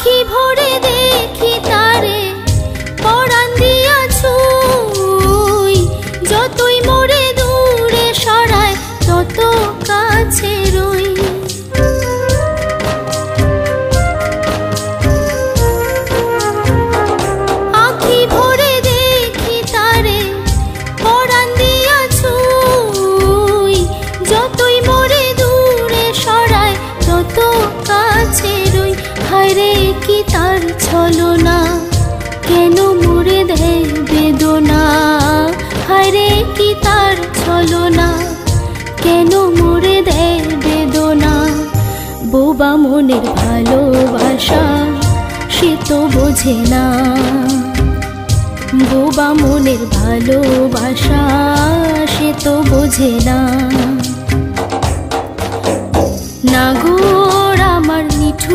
আখি ভরে দেখি তারে পরাণ দিয়া ছুঁই, যতই মোরে দূরে সরায় তত কাছে রই। আখি ভরে দেখি তারে পরাণ দিয়া ছুঁই, যতই মোরে দূরে সরায় তত কাছে রই। হায়রে কি তার ছলনা, কেন মোরে দেয় বেদনা। হায়রে কি তার ছলনা, কেন মোরে দেয় বেদনা। বোবা মনের ভালোবাসা সে তো বোঝে না, বোবা মনের ভালোবাসা সে তো বোঝে না। নাগর আমার নিঠুর